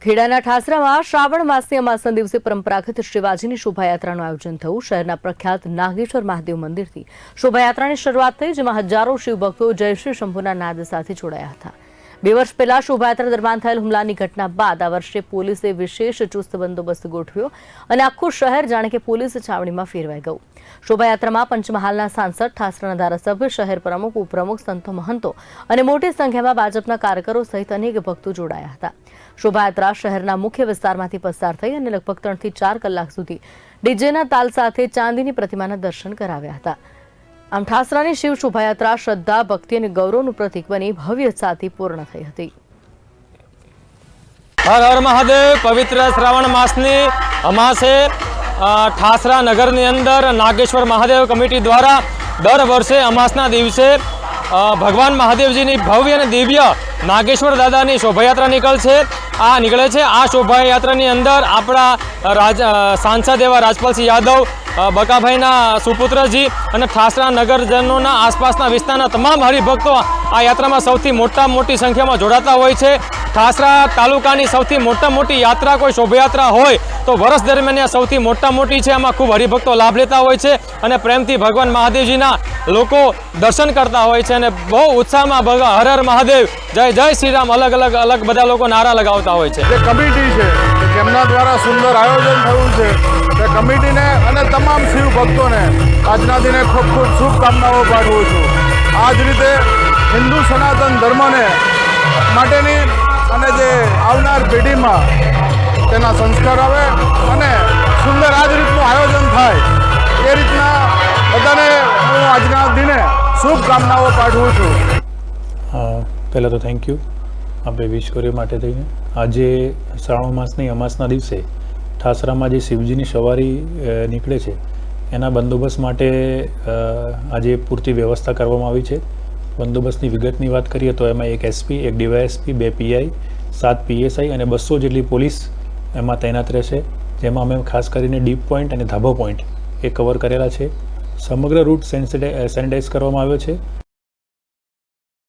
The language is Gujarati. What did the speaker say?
ખેડાના ઠાસરામાં શ્રાવણ માસની અમાસના દિવસે પરંપરાગત શિવાજીની શોભાયાત્રાનું આયોજન થયું। શહેરના પ્રખ્યાત નાગેશ્વર મહાદેવ મંદિરથી શોભાયાત્રાની શરૂઆત થઈ, જેમાં હજારો શિવભક્તો જય શ્રી શંભુના નાદ સાથે જોડાયા હતા। 2 વર્ષ પહેલા શોભાયાત્રા દરમિયાન થયેલ હુમલાની ઘટના બાદ આ વર્ષે પોલીસે વિશેષ ચુસ્ત બંદોબસ્ત ગોઠવ્યો અને આખું શહેર જાણે કે પોલીસ છાવણીમાં ફેરવાઈ ગયું। શોભાયાત્રામાં પંચમહાલના સાંસદ, ઠાસરાના ધારાસભ્ય, શહેર પ્રમુખ, ઉપપ્રમુખ, સંતો, મહંતો અને મોટી સંખ્યામાં ભાજપના કાર્યકરો સહિત અનેક ભક્તો જોડાયા હતા। શોભાયાત્રા શહેરના મુખ્ય વિસ્તારમાંથી પસાર થઈ અને લગભગ 3 થી 4 કલાક સુધી ડીજેના તાલ સાથે ચાંદીની પ્રતિમાના દર્શન કરાવ્યા હતા। આમ ઠાસરાની શિવ શોભાયાત્રા શ્રદ્ધા, ભક્તિ અને ગૌરવનું પ્રતીક બની ભવ્યતાથી પૂર્ણ થઈ હતી। હર હર મહાદેવ। પવિત્ર શ્રાવણ માસની અમાસે ઠાસરા નગરની અંદર નાગેશ્વર મહાદેવ કમિટી દ્વારા દર વર્ષે અમાસના દિવસે ભગવાન મહાદેવજીની ભવ્ય અને દિવ્ય નાગેશ્વર દાદાની શોભાયાત્રા નીકળે છે। આ શોભાયાત્રાની અંદર આપણા સાંસદ એવા રાજપાલસિંહ યાદવ, બકાભાઈના સુપુત્રજી અને ઠાસરા નગરજનોના આસપાસના વિસ્તારના તમામ હરિભક્તો આ યાત્રામાં સૌથી મોટી સંખ્યામાં જોડાતા હોય છે। ઠાસરા તાલુકાની સૌથી મોટી યાત્રા કોઈ શોભાયાત્રા હોય તો વર્ષ દરમિયાન આ સૌથી મોટી છે। આમાં ખૂબ હરિભક્તો લાભ લેતા હોય છે અને પ્રેમથી ભગવાન મહાદેવજીના લોકો દર્શન કરતા હોય છે અને બહુ ઉત્સાહમાં હર હર મહાદેવ, જય શ્રી રામ અલગ બધા લોકો નારા લગાવતા હોય છે। જે કમિટી છે જેમના દ્વારા સુંદર આયોજન થયું છે તે કમિટીને અને તમામ શિવ ભક્તોને આજના દિને ખૂબ શુભકામનાઓ પાઠવું છું। આ જ રીતે હિન્દુ સનાતન ધર્મને માટેની અને જે આવનાર પેઢીમાં તેના સંસ્કાર આવે અને સુંદર આ જ રીતનું આયોજન થાય એ રીતના બધાને હું આજના દિને શુભકામનાઓ પાઠવું છું। પહેલાં તો થેન્ક યુ આપણે વિશ કર્યો માટે થઈને। આજે શ્રાવણ માસની અમાસના દિવસે ઠાસરામાં જે શિવજીની સવારી નીકળે છે એના બંદોબસ્ત માટે આજે પૂરતી વ્યવસ્થા કરવામાં આવી છે। બંદોબસ્તની વિગતની વાત કરીએ તો એમાં 1 SP, 1 DYSP, 2 PI, 7 PSI અને 200 જેટલી પોલીસ એમાં તૈનાત રહેશે, જેમાં અમે ખાસ કરીને ડીપ પોઈન્ટ અને ધાબો પોઈન્ટ એ કવર કરેલા છે। સમગ્ર રૂટ સેનિટાઈઝ કરવામાં આવ્યો છે।